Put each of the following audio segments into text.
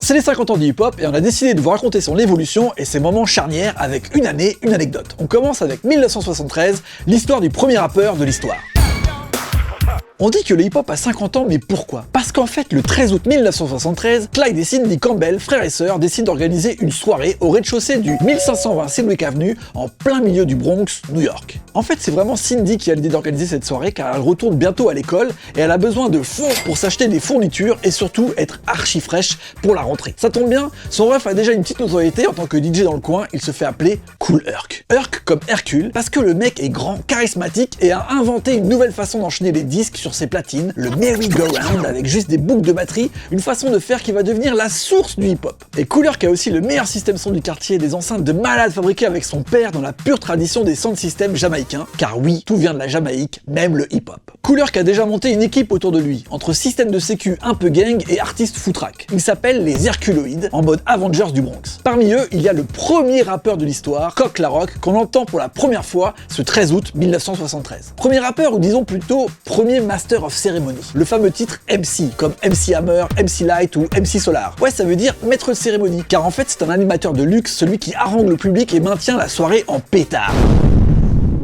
C'est les 50 ans du hip-hop et on a décidé de vous raconter son évolution et ses moments charnières avec une année, une anecdote. On commence avec 1973, l'histoire du premier rappeur de l'histoire. On dit que le hip-hop a 50 ans, mais pourquoi? Parce qu'en fait, le 13 août 1973, Clyde et Cindy Campbell, frères et sœurs, décident d'organiser une soirée au rez-de-chaussée du 1520 Sedgwick Avenue, en plein milieu du Bronx, New York. En fait, c'est vraiment Cindy qui a l'idée d'organiser cette soirée, car elle retourne bientôt à l'école et elle a besoin de fonds pour s'acheter des fournitures et surtout être archi fraîche pour la rentrée. Ça tombe bien, son ref a déjà une petite notoriété en tant que DJ dans le coin, il se fait appeler Kool Herc. Herc comme Hercule, parce que le mec est grand, charismatique et a inventé une nouvelle façon d'enchaîner les disques sur ses platines, le merry-go-round avec juste des boucles de batterie, une façon de faire qui va devenir la source du hip-hop. Et Kool Herc a aussi le meilleur système son du quartier, des enceintes de malade fabriquées avec son père dans la pure tradition des sound systems jamaïcains, car oui, tout vient de la Jamaïque, même le hip-hop. Kool Herc a déjà monté une équipe autour de lui, entre système de sécu un peu gang et artistes footrack. Ils s'appellent les Herculoïdes, en mode Avengers du Bronx. Parmi eux, il y a le premier rappeur de l'histoire, Coq La Rock, qu'on entend pour la première fois ce 13 août 1973. Premier rappeur, ou disons plutôt premier Master of Ceremony. Le fameux titre MC, comme MC Hammer, MC Light ou MC Solar. Ouais, ça veut dire maître de cérémonie, car en fait c'est un animateur de luxe, celui qui harangue le public et maintient la soirée en pétard.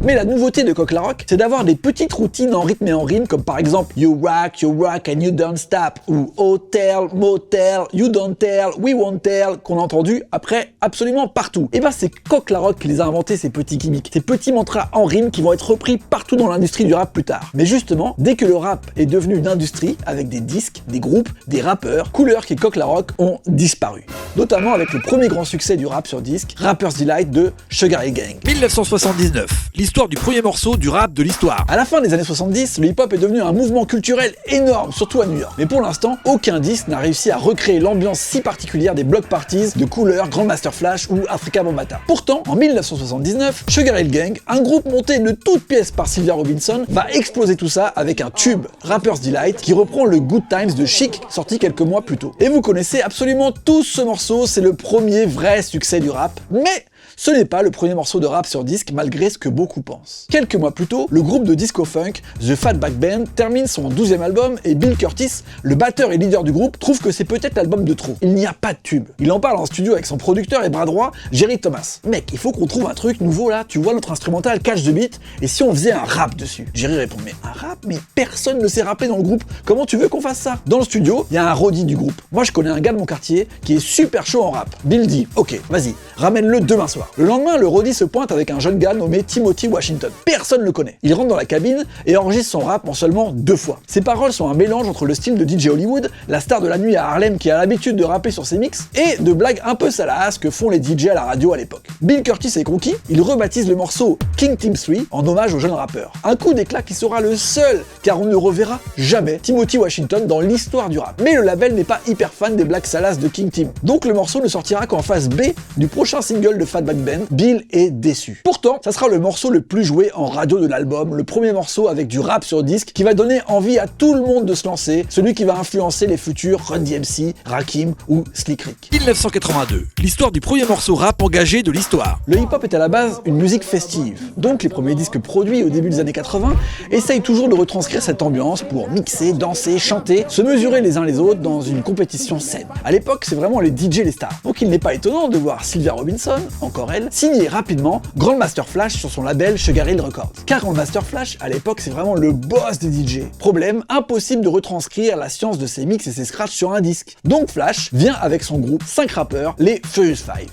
Mais la nouveauté de Coq La Rock, c'est d'avoir des petites routines en rythme et en rime, comme par exemple You rock and you don't stop, ou Hotel, Motel, You don't tell, We won't tell, qu'on a entendu après absolument partout. Et ben c'est Coq La Rock qui les a inventés, ces petits gimmicks, ces petits mantras en rime qui vont être repris partout dans l'industrie du rap plus tard. Mais justement, dès que le rap est devenu une industrie, avec des disques, des groupes, des rappeurs, Kool Herc et Coq La Rock ont disparu. Notamment avec le premier grand succès du rap sur disque, Rapper's Delight de Sugar Hill Gang. 1979, l'histoire du premier morceau du rap de l'histoire. À la fin des années 70, le hip-hop est devenu un mouvement culturel énorme, surtout à New York. Mais pour l'instant, aucun disque n'a réussi à recréer l'ambiance si particulière des block parties de Kool Herc, Grandmaster Flash ou Afrika Bambaataa. Pourtant, en 1979, Sugar Hill Gang, un groupe monté de toutes pièces par Sylvia Robinson, va exploser tout ça avec un tube, Rapper's Delight, qui reprend le Good Times de Chic, sorti quelques mois plus tôt. Et vous connaissez absolument tous ce morceau, c'est le premier vrai succès du rap, mais ce n'est pas le premier morceau de rap sur disque, malgré ce que beaucoup pensent. Quelques mois plus tôt, le groupe de disco-funk The Fatback Band termine son 12e album et Bill Curtis, le batteur et leader du groupe, trouve que c'est peut-être l'album de trop. Il n'y a pas de tube. Il en parle en studio avec son producteur et bras droit, Jerry Thomas. Mec, il faut qu'on trouve un truc nouveau là, tu vois notre instrumental Catch the Beat, et si on faisait un rap dessus? Jerry répond, mais un rap? Mais personne ne sait rapper dans le groupe, comment tu veux qu'on fasse ça? Dans le studio, il y a un roadie du groupe. Moi je connais un gars de mon quartier qui est super chaud en rap. Bill dit, ok, vas-y, ramène-le demain soir. Le lendemain, le roadie se pointe avec un jeune gars nommé Timothy Washington. Personne ne le connaît. Il rentre dans la cabine et enregistre son rap en seulement 2 fois. Ses paroles sont un mélange entre le style de DJ Hollywood, la star de la nuit à Harlem qui a l'habitude de rapper sur ses mix, et de blagues un peu salaces que font les DJ à la radio à l'époque. Bill Curtis est conquis, il rebaptise le morceau King Team 3 en hommage au jeune rappeur. Un coup d'éclat qui sera le seul, car on ne reverra jamais Timothy Washington dans l'histoire du rap. Mais le label n'est pas hyper fan des blagues salaces de King Team. Donc le morceau ne sortira qu'en phase B du prochain single de Fatback Band. Bill est déçu. Pourtant, ça sera le morceau le plus joué en radio de l'album, le premier morceau avec du rap sur disque qui va donner envie à tout le monde de se lancer, celui qui va influencer les futurs Run DMC, Rakim ou Slick Rick. 1982, l'histoire du premier morceau rap engagé de l'histoire. Le hip-hop est à la base une musique festive, donc les premiers disques produits au début des années 80 essayent toujours de retranscrire cette ambiance pour mixer, danser, chanter, se mesurer les uns les autres dans une compétition saine. À l'époque, c'est vraiment les DJ les stars. Donc il n'est pas étonnant de voir Sylvia Robinson, encore elle, signer rapidement Grandmaster Flash sur son label Sugar Hill Records. Car Grandmaster Flash, à l'époque, c'est vraiment le boss des DJ. Problème, impossible de retranscrire la science de ses mix et ses scratchs sur un disque. Donc Flash vient avec son groupe 5 rappeurs, les Furious Five.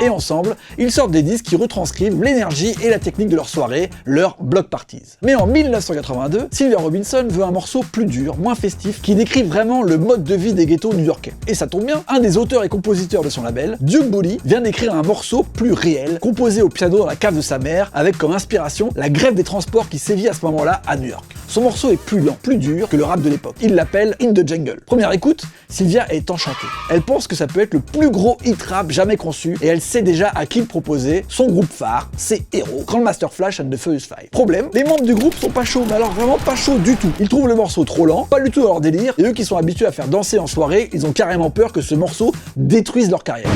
Et ensemble, ils sortent des disques qui retranscrivent l'énergie et la technique de leur soirée, leurs block parties. Mais en 1982, Sylvia Robinson veut un morceau plus dur, moins festif, qui décrit vraiment le mode de vie des ghettos new-yorkais. Et ça tombe bien, un des auteurs et compositeurs de son label, Duke Bully, vient d'écrire un morceau plus réel, composé au piano dans la cave de sa mère, avec comme inspiration la grève des transports qui sévit à ce moment-là à New York. Son morceau est plus lent, plus dur que le rap de l'époque. Il l'appelle In the Jungle. Première écoute, Sylvia est enchantée. Elle pense que ça peut être le plus gros hit rap jamais conçu, et elle sait déjà à qui le proposer, son groupe phare, ses héros, Grandmaster Flash and the Furious Five. Problème, les membres du groupe sont pas chauds, mais alors vraiment pas chauds du tout. Ils trouvent le morceau trop lent, pas du tout dans leur délire, et eux qui sont habitués à faire danser en soirée, ils ont carrément peur que ce morceau détruise leur carrière.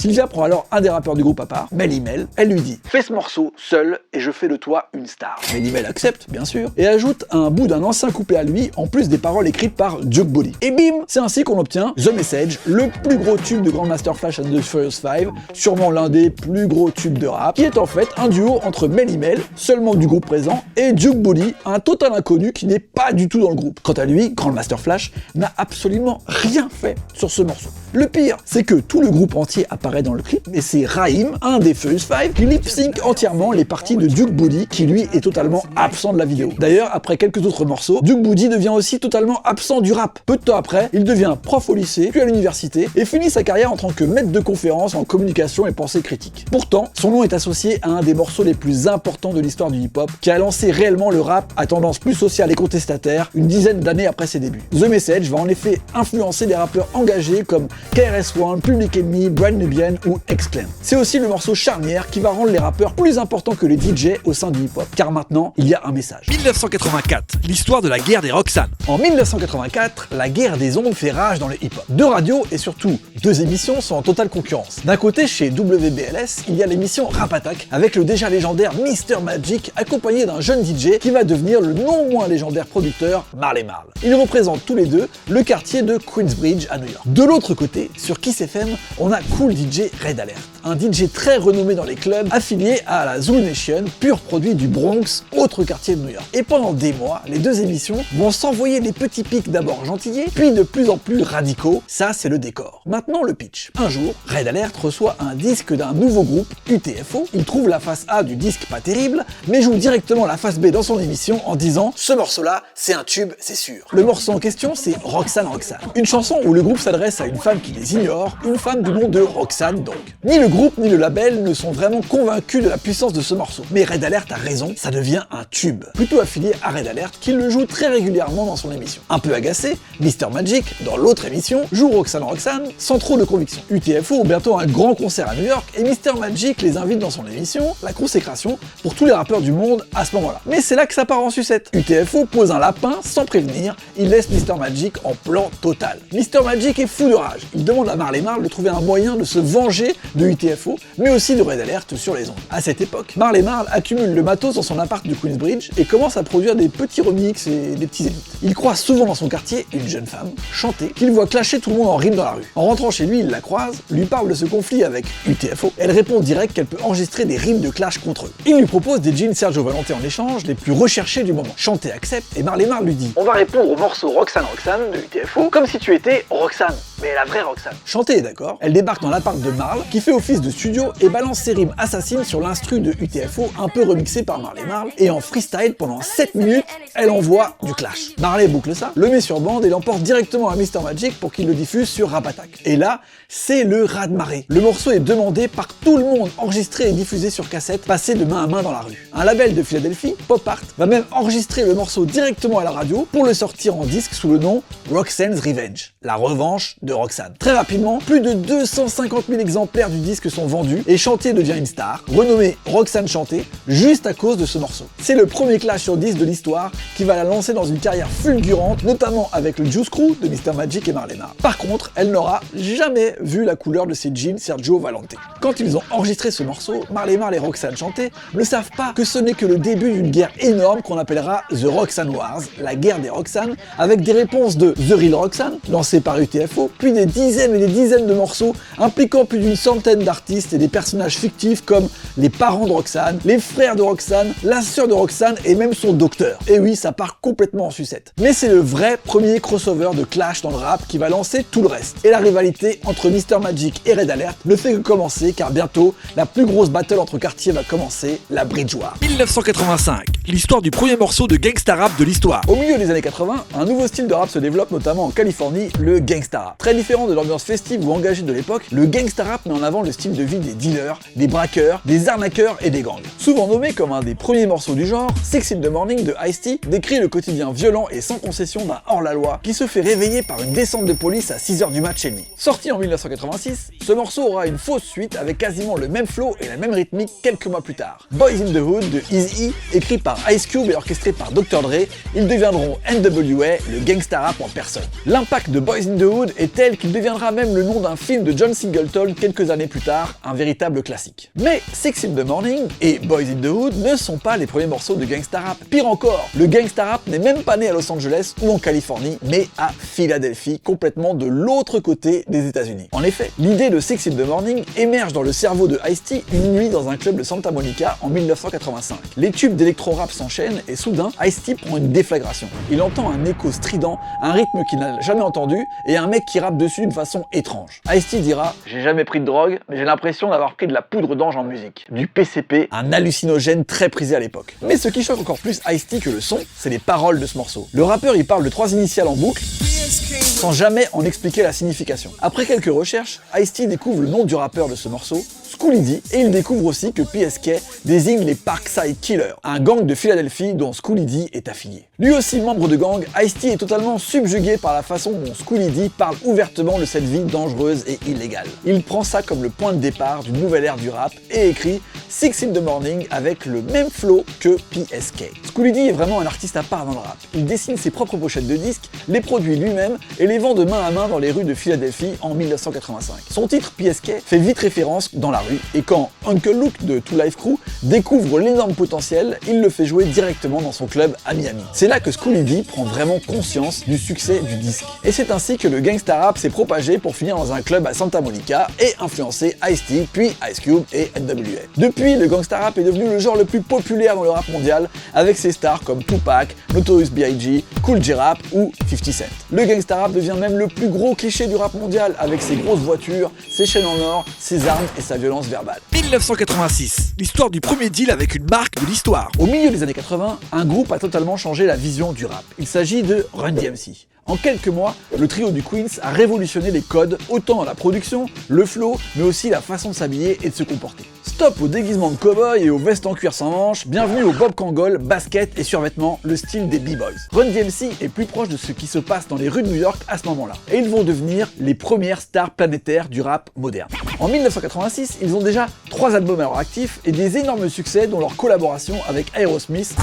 Sylvia prend alors un des rappeurs du groupe à part, Melly Mel. Elle lui dit « Fais ce morceau seul et je fais de toi une star ». Melly Mel accepte, bien sûr, et ajoute un bout d'un ancien couplet à lui, en plus des paroles écrites par Duke Bully. Et bim, c'est ainsi qu'on obtient The Message, le plus gros tube de Grandmaster Flash and the Furious 5, sûrement l'un des plus gros tubes de rap, qui est en fait un duo entre Melly Mel, seul membre du groupe présent, et Duke Bully, un total inconnu qui n'est pas du tout dans le groupe. Quant à lui, Grandmaster Flash n'a absolument rien fait sur ce morceau. Le pire, c'est que tout le groupe entier apparaît dans le clip, et c'est Raïm, un des Furious 5, qui lip-sync entièrement les parties de Duke Bully, qui lui est totalement absent de la vidéo. D'ailleurs, après quelques autres morceaux, Duke Bully devient aussi totalement absent du rap. Peu de temps après, il devient prof au lycée, puis à l'université, et finit sa carrière en tant que maître de conférences en communication et pensée critique. Pourtant, son nom est associé à un des morceaux les plus importants de l'histoire du hip-hop, qui a lancé réellement le rap à tendance plus sociale et contestataire une dizaine d'années après ses débuts. The Message va en effet influencer des rappeurs engagés comme KRS-One, Public Enemy, Brand Nubian ou X-Clan. C'est aussi le morceau charnière qui va rendre les rappeurs plus importants que les DJ au sein du hip-hop, car maintenant, il y a un message. 1984, l'histoire de la guerre des Roxane. En 1984, la guerre des ondes fait rage dans le hip-hop. Deux radios et surtout deux émissions sont en totale concurrence. D'un côté, chez WBLS, il y a l'émission Rap Attack, avec le déjà légendaire Mr Magic, accompagné d'un jeune DJ qui va devenir le non moins légendaire producteur Marley Marl. Ils représentent tous les deux le quartier de Queensbridge à New York. De l'autre côté, sur Kiss FM, on a Cool DJ Red Alert, un DJ très renommé dans les clubs, affilié à la Zulu Nation, pur produit du Bronx, autre quartier de New York. Et pendant des mois, les deux émissions vont s'envoyer des petits pics d'abord gentillés, puis de plus en plus radicaux. Ça, c'est le décor. Maintenant, le pitch. Un jour, Red Alert reçoit un disque d'un nouveau groupe, UTFO. Il trouve la face A du disque pas terrible, mais joue directement la face B dans son émission en disant « Ce morceau-là, c'est un tube, c'est sûr ». Le morceau en question, c'est Roxane Roxane. Une chanson où le groupe s'adresse à une femme qui les ignore, une femme du nom de Roxane donc. Ni le groupe ni le label ne sont vraiment convaincus de la puissance de ce morceau. Mais Red Alert a raison, ça devient un tube. Plutôt affilié à Red Alert, qui le joue très régulièrement dans son émission. Un peu agacé, Mr Magic, dans l'autre émission, joue Roxane Roxane sans trop de conviction. UTFO ont bientôt un grand concert à New York et Mr Magic les invite dans son émission, la consécration, pour tous les rappeurs du monde à ce moment-là. Mais c'est là que ça part en sucette. UTFO pose un lapin sans prévenir, il laisse Mr Magic en plan total. Mr Magic est fou de rage, il demande à Marley Marl de trouver un moyen de se venger de UTFO, mais aussi de Red Alert sur les ondes. À cette époque, Marley Marl accumule le matos dans son appart de Queensbridge et commence à produire des petits remixes et des petits edits. Il croise souvent dans son quartier une jeune femme, chanter, qu'il voit clasher tout le monde en rime dans la rue. En rentrant chez lui, il la croise, lui parle de ce conflit avec UTFO. Elle répond direct qu'elle peut enregistrer des rimes de clash contre eux. Il lui propose des jeans Sergio Valente en échange, les plus recherchés du moment. Chanté accepte et Marley Marl lui dit « On va répondre au morceau Roxane Roxane de UTFO comme si tu étais Roxane, mais la vraie Roxane. » Chanté est d'accord, elle débarque dans l'appart de Marl, qui fait office de studio et balance ses rimes assassines sur l'instru de UTFO, un peu remixé par Marley Marl, et en freestyle pendant 7 minutes, elle envoie du clash. Marley boucle ça, le met sur bande et l'emporte directement à Mr Magic pour qu'il le diffuse sur Rap Attack. Et là, c'est le raz-de-marée. Le morceau est demandé par tout le monde, enregistré et diffusé sur cassette, passé de main à main dans la rue. Un label de Philadelphie, Pop Art, va même enregistrer le morceau directement à la radio pour le sortir en disque sous le nom Roxane's Revenge, la revanche de Roxane. Très rapidement, plus de 250 000 exemplaires du disque sont vendus et Chanté devient une star, renommée Roxane Chanté, juste à cause de ce morceau. C'est le premier clash sur disque de l'histoire qui va la lancer dans une carrière fulgurante, notamment avec le Juice Crew de Mr Magic et Marley Marl. Par contre, elle n'aura jamais vu la couleur de ses jeans Sergio Valente. Quand ils ont enregistré ce morceau, Marley Marl et Roxane Chanté ne savent pas que ce n'est que le début d'une guerre énorme qu'on appellera The Roxane Wars, la guerre des Roxane, avec des réponses de The Real Roxane, lancée par UTFO, puis des dizaines et des dizaines de morceaux impliquant plus d'une centaine d'artistes et des personnages fictifs comme les parents de Roxane, les frères de Roxane, la sœur de Roxane et même son docteur. Et oui, ça part complètement en sucette. Mais c'est le vrai premier crossover de clash dans le rap qui va lancer tout le reste. Et la rivalité entre Mr Magic et Red Alert ne fait que commencer car bientôt, la plus grosse battle entre quartiers va commencer, la Bridge War. 1985, l'histoire du premier morceau de gangsta rap de l'histoire. Au milieu des années 80, un nouveau style de rap se développe notamment en Californie, le gangsta rap. Très différent de l'ambiance festive ou engagée de l'époque, le gangsta rap met en avant le style de vie des dealers, des braqueurs, des arnaqueurs et des gangs. Souvent nommé comme un des premiers morceaux du genre, Six in the Morning de Ice-T décrit le quotidien violent et sans concession d'un hors-la-loi qui se fait réveiller par une descente de police à 6h du mat chez lui. Sorti en 1986, ce morceau aura une fausse suite avec quasiment le même flow et la même rythmique quelques mois plus tard. Boys in the Hood de Eazy-E, écrit par Ice Cube et orchestré par Dr. Dre, ils deviendront NWA, le gangsta rap en personne. L'impact de Boys in the Hood est tel qu'il deviendra même le nom d'un film de John Singleton quelques années plus tard, un véritable classique. Mais Six in the Morning et Boys in the Hood ne sont pas les premiers morceaux de gangsta rap. Pire encore, le gangsta rap n'est même pas né à Los Angeles ou en Californie, mais à Philadelphie, complètement de l'autre côté des États-Unis. En effet, l'idée de Six in the Morning émerge dans le cerveau de Ice-T une nuit dans un club de Santa Monica en 1985. Les tubes d'électro-rap s'enchaînent et soudain, Ice-T prend une déflagration. Il entend un écho strident, un rythme qu'il n'a jamais entendu et un mec qui rappe dessus d'une façon étrange. Ice-T dira « J'ai jamais pris de drogue, mais j'ai l'impression d'avoir pris de la poudre d'ange en musique. Du PCP, un hallucinogène très prisé à l'époque. » Mais ce qui choque encore plus Ice-T que le son, c'est les paroles de ce morceau. Le rappeur y parle de 3 initiales en boucle, sans jamais en expliquer la signification. Après quelques recherches, Ice-T découvre le nom du rappeur de ce morceau, Schoolly D, et il découvre aussi que PSK désigne les Parkside Killers, un gang de Philadelphie dont Schoolly D est affilié. Lui aussi membre de gang, Ice-T est totalement subjugué par la façon dont Schoolly D parle ouvertement de cette vie dangereuse et illégale. Il prend ça comme le point de départ d'une nouvelle ère du rap et écrit Six in the Morning avec le même flow que PSK. Schoolly D est vraiment un artiste à part dans le rap. Il dessine ses propres pochettes de disques, les produit lui-même et les vend de main à main dans les rues de Philadelphie en 1985. Son titre PSK fait vite référence dans la rue et quand Uncle Luke de Two Live Crew découvre l'énorme potentiel, il le fait jouer directement dans son club à Miami. C'est là que Schoolly D prend vraiment conscience du succès du disque. Et c'est ainsi que le gangsta rap s'est propagé pour finir dans un club à Santa Monica et influencer Ice-T, puis Ice Cube et NWA. Depuis, le gangsta rap est devenu le genre le plus populaire dans le rap mondial avec ses stars comme Tupac, Notorious B.I.G., Cool J-Rap ou 50 Cent. Le gangsta rap devient même le plus gros cliché du rap mondial avec ses grosses voitures, ses chaînes en or, ses armes et sa violence verbale. 1986, l'histoire du premier deal avec une marque de l'histoire. Au milieu des années 80, un groupe a totalement changé la vision du rap. Il s'agit de Run DMC. En quelques mois, le trio du Queens a révolutionné les codes, autant dans la production, le flow, mais aussi la façon de s'habiller et de se comporter. Stop au déguisement de cow-boy et aux vestes en cuir sans manches, bienvenue au bob kangol, basket et survêtements, le style des B-Boys. Run DMC est plus proche de ce qui se passe dans les rues de New York à ce moment-là, et ils vont devenir les premières stars planétaires du rap moderne. En 1986, ils ont déjà 3 albums à leur actif et des énormes succès dont leur collaboration avec Aerosmith,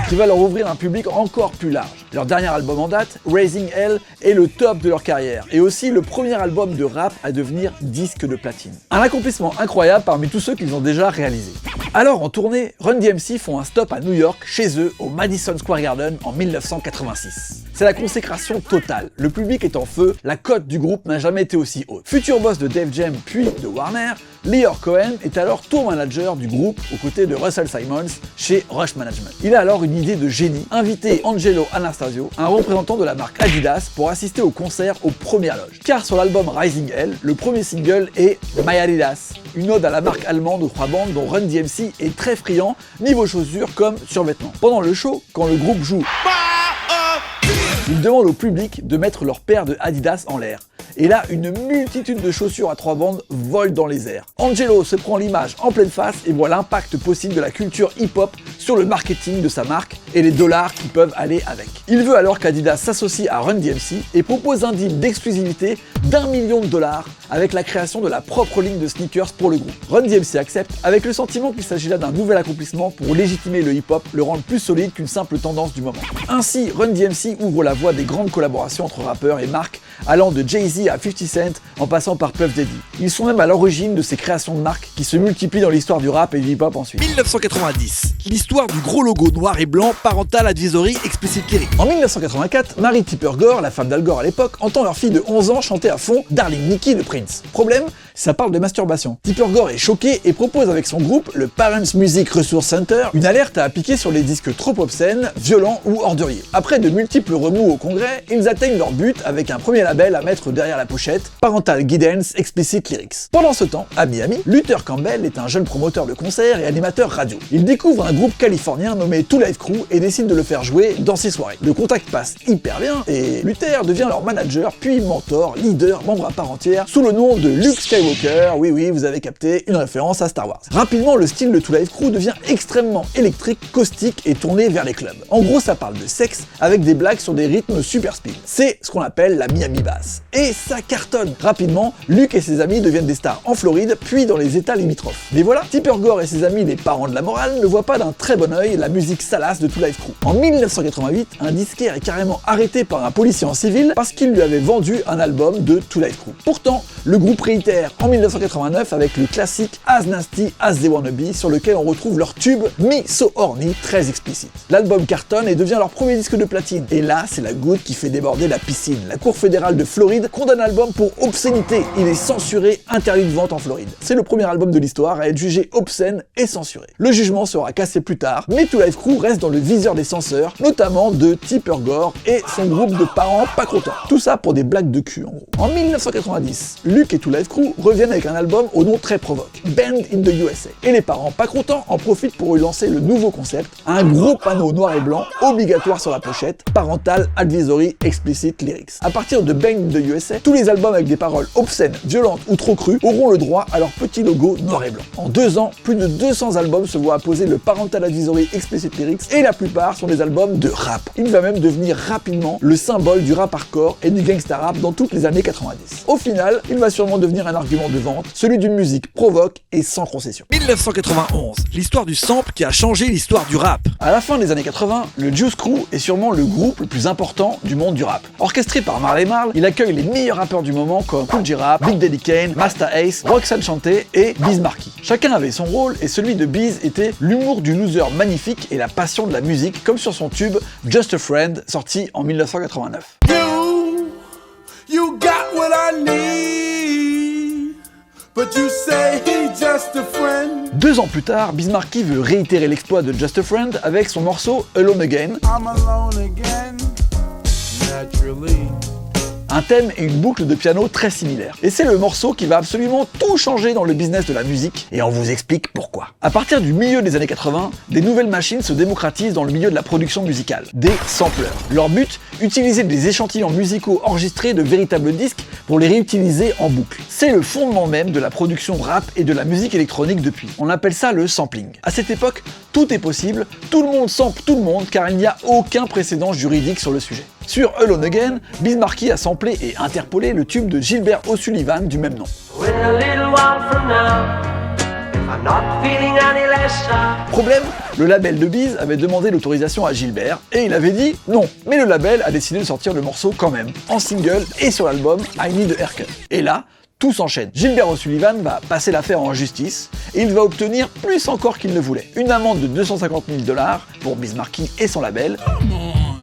qui va leur ouvrir un public encore plus large. Leur dernier album en date, Raising Hell, est le top de leur carrière, et aussi le premier album de rap à devenir disque de platine. Un accomplissement incroyable parmi tous ceux qu'ils ont déjà réalisés. Alors en tournée, Run DMC font un stop à New York, chez eux, au Madison Square Garden en 1986. C'est la consécration totale. Le public est en feu, la cote du groupe n'a jamais été aussi haute. Futur boss de Def Jam puis de Warner, Lyor Cohen est alors tour manager du groupe aux côtés de Russell Simmons chez Rush Management. Il a alors une idée de génie, inviter Angelo Anastasio, un représentant de la marque Adidas, pour assister au concert aux premières loges. Car sur l'album Rising Hell, le premier single est My Adidas, une ode à la marque allemande aux 3 bandes dont Run DMC est très friand, niveau chaussures comme survêtements. Pendant le show, quand le groupe joue, il demande au public de mettre leur paire de Adidas en l'air. Et là, une multitude de chaussures à 3 bandes volent dans les airs. Angelo se prend l'image en pleine face et voit l'impact possible de la culture hip-hop sur le marketing de sa marque et les dollars qui peuvent aller avec. Il veut alors qu'Adidas s'associe à Run DMC et propose un deal d'exclusivité d'$1 million avec la création de la propre ligne de sneakers pour le groupe. Run DMC accepte avec le sentiment qu'il s'agit là d'un nouvel accomplissement pour légitimer le hip-hop, le rendre plus solide qu'une simple tendance du moment. Ainsi, Run DMC ouvre la voie des grandes collaborations entre rappeurs et marques, allant de Jay-Z à 50 Cent en passant par Puff Daddy. Ils sont même à l'origine de ces créations de marques qui se multiplient dans l'histoire du rap et du hip-hop ensuite. 1990, l'histoire du gros logo noir et blanc Parental Advisory Explicit Lyrics. En 1984, Mary Tipper Gore, la femme d'Al Gore à l'époque, entend leur fille de 11 ans chanter à fond Darling Nikki de Prince. Problème, ça parle de masturbation. Tipper Gore est choqué et propose avec son groupe, le Parents Music Resource Center, une alerte à appliquer sur les disques trop obscènes, violents ou orduriers. Après de multiples remous au Congrès, ils atteignent leur but avec un premier label à mettre derrière la pochette, Parental Guidance Explicit Lyrics. Pendant ce temps, à Miami, Luther Campbell est un jeune promoteur de concerts et animateur radio. Il découvre un groupe californien nommé Two Live Crew et décide de le faire jouer dans ses soirées. Le contact passe hyper bien et Luther devient leur manager, puis mentor, leader, membre à part entière, sous le nom de Luke Skywalker Skywalker, oui, vous avez capté, une référence à Star Wars. Rapidement, le style de Two Live Crew devient extrêmement électrique, caustique et tourné vers les clubs. En gros, ça parle de sexe avec des blagues sur des rythmes super speed. C'est ce qu'on appelle la Miami Bass. Et ça cartonne. Rapidement, Luke et ses amis deviennent des stars en Floride, puis dans les États limitrophes. Mais voilà, Tipper Gore et ses amis, les parents de la morale, ne voient pas d'un très bon œil la musique salace de Two Live Crew. En 1988, un disquaire est carrément arrêté par un policier en civil parce qu'il lui avait vendu un album de Two Live Crew. Pourtant, le groupe réitère en 1989 avec le classique As Nasty As They Wanna Be, sur lequel on retrouve leur tube Me So Horny, très explicite. L'album cartonne et devient leur premier disque de platine. Et là, c'est la goutte qui fait déborder la piscine. La Cour fédérale de Floride condamne l'album pour obscénité. Il est censuré, interdit de vente en Floride. C'est le premier album de l'histoire à être jugé obscène et censuré. Le jugement sera cassé plus tard, mais Two Live Crew reste dans le viseur des censeurs, notamment de Tipper Gore et son groupe de parents pas contents. Tout ça pour des blagues de cul en gros. En 1990, Luke et Two Live Crew reviennent avec un album au nom très provoque, Band in the USA. Et les parents pas contents en profitent pour y lancer le nouveau concept, un gros panneau noir et blanc obligatoire sur la pochette, Parental Advisory Explicit Lyrics. À partir de Band in the USA, tous les albums avec des paroles obscènes, violentes ou trop crues auront le droit à leur petit logo noir et blanc. En 2 ans, plus de 200 albums se voient apposer le Parental Advisory Explicit Lyrics et la plupart sont des albums de rap. Il va même devenir rapidement le symbole du rap hardcore et du gangsta rap dans toutes les années 90. Au final, il va sûrement devenir un argument de vente, celui d'une musique provoque et sans concession. 1991, l'histoire du sample qui a changé l'histoire du rap. À la fin des années 80, le Juice Crew est sûrement le groupe le plus important du monde du rap. Orchestré par Marley Marl, il accueille les meilleurs rappeurs du moment comme Kool G Rap, Big Daddy Kane, Masta Ace, Roxanne Shante et Biz Markie. Chacun avait son rôle et celui de Biz était l'humour du loser magnifique et la passion de la musique, comme sur son tube Just a Friend, sorti en 1989. You got what I need, but you say he's just a friend. 2 ans plus tard, Biz Markie veut réitérer l'exploit de Just a Friend avec son morceau Alone Again. I'm alone again, naturally. Un thème et une boucle de piano très similaires. Et c'est le morceau qui va absolument tout changer dans le business de la musique, et on vous explique pourquoi. À partir du milieu des années 80, des nouvelles machines se démocratisent dans le milieu de la production musicale, des sampleurs. Leur but, utiliser des échantillons musicaux enregistrés de véritables disques pour les réutiliser en boucle. C'est le fondement même de la production rap et de la musique électronique depuis. On appelle ça le sampling. À cette époque, tout est possible, tout le monde sample tout le monde car il n'y a aucun précédent juridique sur le sujet. Sur Alone Again, Biz Markie a samplé et interpolé le tube de Gilbert O'Sullivan du même nom. Problème, le label de Biz avait demandé l'autorisation à Gilbert et il avait dit non. Mais le label a décidé de sortir le morceau quand même, en single et sur l'album I Need a Haircut. Et là, tout s'enchaîne. Gilbert O'Sullivan va passer l'affaire en justice et il va obtenir plus encore qu'il ne voulait. Une amende de 250 000 $ pour Biz Markie et son label.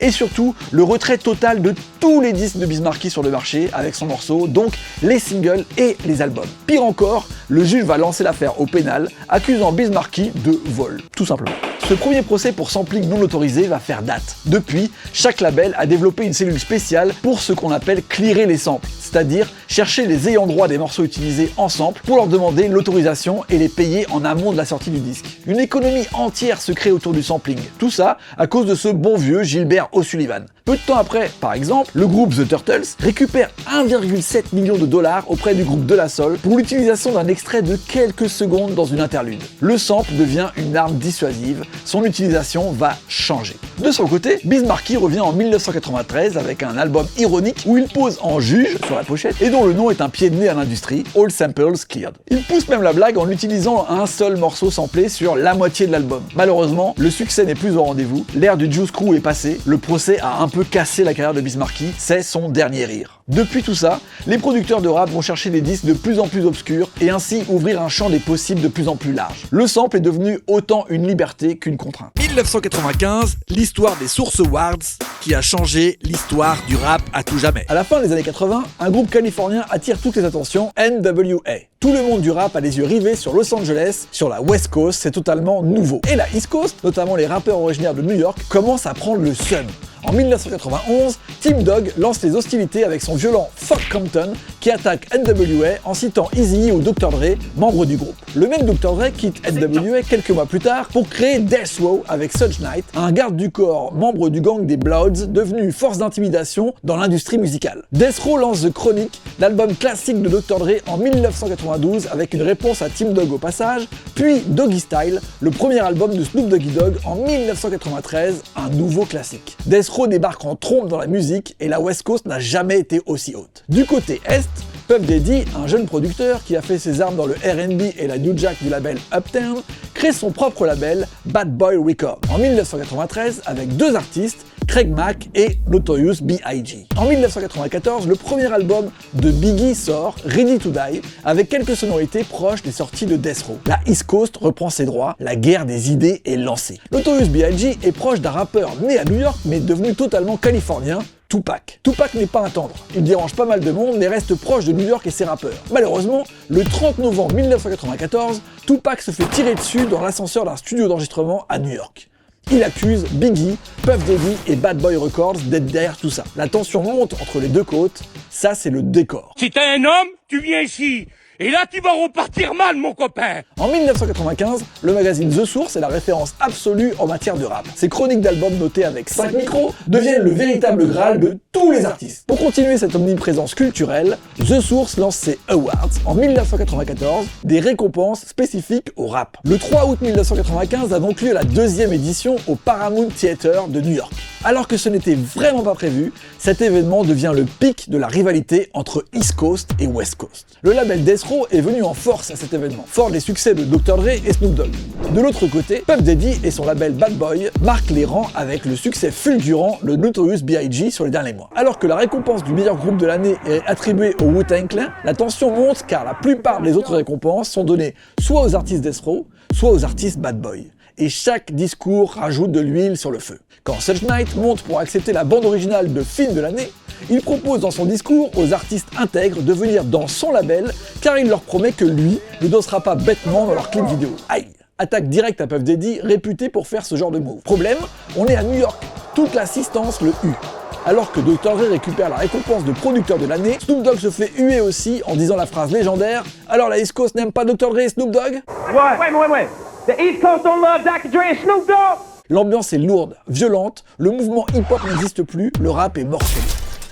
Et surtout, le retrait total de tous les disques de Biz Markie sur le marché avec son morceau, donc les singles et les albums. Pire encore, le juge va lancer l'affaire au pénal, accusant Biz Markie de vol, tout simplement. Ce premier procès pour sampling non autorisé va faire date. Depuis, chaque label a développé une cellule spéciale pour ce qu'on appelle clearer les samples, c'est-à-dire chercher les ayants droit des morceaux utilisés en sample pour leur demander l'autorisation et les payer en amont de la sortie du disque. Une économie entière se crée autour du sampling. Tout ça à cause de ce bon vieux Gilbert O'Sullivan. Peu de temps après, par exemple, le groupe The Turtles récupère 1,7 million de $ auprès du groupe De La Soul pour l'utilisation d'un extrait de quelques secondes dans une interlude. Le sample devient une arme dissuasive, son utilisation va changer. De son côté, Biz Markie revient en 1993 avec un album ironique où il pose en juge sur la pochette et dont le nom est un pied de nez à l'industrie, All Samples Cleared. Il pousse même la blague en utilisant un seul morceau samplé sur la moitié de l'album. Malheureusement, le succès n'est plus au rendez-vous, l'ère du Juice Crew est passée, le procès a un peu cassé la carrière de Biz Markie, c'est son dernier rire. Depuis tout ça, les producteurs de rap vont chercher des disques de plus en plus obscurs et ainsi ouvrir un champ des possibles de plus en plus large. Le sample est devenu autant une liberté qu'une contrainte. 1995, l'histoire des Source Awards qui a changé l'histoire du rap à tout jamais. À la fin des années 80, un groupe californien attire toutes les attentions, NWA. Tout le monde du rap a les yeux rivés sur Los Angeles, sur la West Coast, c'est totalement nouveau. Et la East Coast, notamment les rappeurs originaires de New York, commencent à prendre le seum. En 1991, Tim Dog lance les hostilités avec son violent Fuck Compton qui attaque NWA en citant Eazy-E ou Dr. Dre, membres du groupe. Le même Dr. Dre quitte NWA quelques mois plus tard pour créer Death Row avec Suge Knight, un garde du corps membre du gang des Bloods devenu force d'intimidation dans l'industrie musicale. Death Row lance The Chronic, l'album classique de Dr. Dre en 1992 avec une réponse à Team Dog au passage, puis Doggy Style, le premier album de Snoop Doggy Dogg en 1993, un nouveau classique. Death Row débarque en trompe dans la musique et la West Coast n'a jamais été aussi haute. Du côté Est, Puff Daddy, un jeune producteur qui a fait ses armes dans le R&B et la New Jack du label Uptown, crée son propre label Bad Boy Records en 1993 avec deux artistes, Craig Mack et Notorious B.I.G. En 1994, le premier album de Biggie sort, Ready to Die, avec quelques sonorités proches des sorties de Death Row. La East Coast reprend ses droits, la guerre des idées est lancée. Notorious B.I.G. est proche d'un rappeur né à New York mais devenu totalement californien, Tupac. Tupac n'est pas un tendre, il dérange pas mal de monde mais reste proche de New York et ses rappeurs. Malheureusement, le 30 novembre 1994, Tupac se fait tirer dessus dans l'ascenseur d'un studio d'enregistrement à New York. Il accuse Biggie, Puff Daddy et Bad Boy Records d'être derrière tout ça. La tension monte entre les deux côtes, ça c'est le décor. Si t'es un homme, tu viens ici. Et là, tu vas repartir mal, mon copain. En 1995, le magazine The Source est la référence absolue en matière de rap. Ses chroniques d'albums notées avec 5 micros deviennent le véritable graal de tous les artistes. Pour continuer cette omniprésence culturelle, The Source lance ses Awards en 1994, des récompenses spécifiques au rap. Le 3 août 1995 a donc lieu la deuxième édition au Paramount Theater de New York. Alors que ce n'était vraiment pas prévu, cet événement devient le pic de la rivalité entre East Coast et West Coast. Le label Death Row est venu en force à cet événement, fort des succès de Dr. Dre et Snoop Dogg. De l'autre côté, Puff Daddy et son label Bad Boy marquent les rangs avec le succès fulgurant de Notorious B.I.G. sur les derniers mois. Alors que la récompense du meilleur groupe de l'année est attribuée au Wu-Tang Clan, la tension monte car la plupart des autres récompenses sont données soit aux artistes Death Row, soit aux artistes Bad Boy. Et chaque discours rajoute de l'huile sur le feu. Quand Suge Knight monte pour accepter la bande originale de film de l'année, il propose dans son discours aux artistes intègres de venir dans son label car il leur promet que lui ne dansera pas bêtement dans leur clip vidéo. Aïe! Attaque directe à Puff Daddy, réputé pour faire ce genre de move. Problème, on est à New York, toute l'assistance le hue. Alors que Dr. Dre récupère la récompense de producteur de l'année, Snoop Dogg se fait huer aussi en disant la phrase légendaire « Alors la East Coast n'aime pas Dr. Dre et Snoop Dogg ?» Wait. The East Coast don't love Dr. Dre and Snoop Dogg? L'ambiance est lourde, violente, le mouvement hip-hop n'existe plus, le rap est morcelé.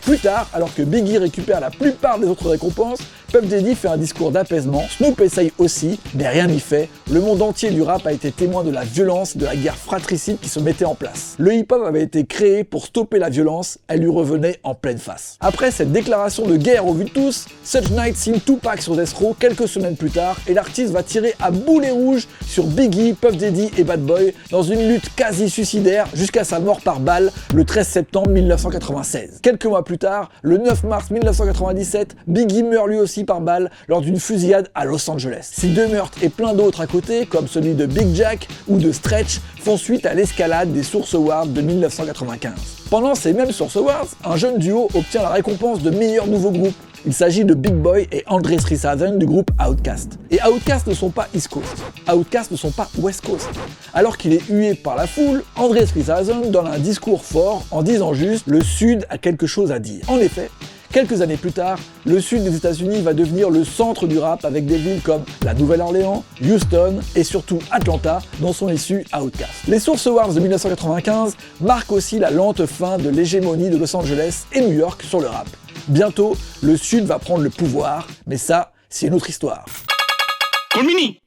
Plus tard, alors que Biggie récupère la plupart des autres récompenses, Puff Daddy fait un discours d'apaisement, Snoop essaye aussi, mais rien n'y fait. Le monde entier du rap a été témoin de la violence, de la guerre fratricide qui se mettait en place. Le hip-hop avait été créé pour stopper la violence, elle lui revenait en pleine face. Après cette déclaration de guerre au vu de tous, Suge Knight signe Tupac sur Death Row quelques semaines plus tard et l'artiste va tirer à boulet rouge sur Biggie, Puff Daddy et Bad Boy dans une lutte quasi suicidaire jusqu'à sa mort par balle le 13 septembre 1996. Quelques mois plus tard, le 9 mars 1997, Biggie meurt lui aussi par balle lors d'une fusillade à Los Angeles. Ces deux meurtres et plein d'autres à côté, comme celui de Big Jack ou de Stretch, font suite à l'escalade des Source Awards de 1995. Pendant ces mêmes Source Awards, un jeune duo obtient la récompense de meilleur nouveau groupe. Il s'agit de Big Boy et Andre 3000 du groupe Outkast. Et Outkast ne sont pas East Coast, Outkast ne sont pas West Coast. Alors qu'il est hué par la foule, Andre 3000 donne un discours fort en disant juste « Le Sud a quelque chose à dire ». En effet, quelques années plus tard, le sud des États-Unis va devenir le centre du rap avec des villes comme la Nouvelle-Orléans, Houston et surtout Atlanta, dont sont issus Outkast. Les Source Awards de 1995 marquent aussi la lente fin de l'hégémonie de Los Angeles et New York sur le rap. Bientôt, le sud va prendre le pouvoir, mais ça, c'est une autre histoire. Colmini,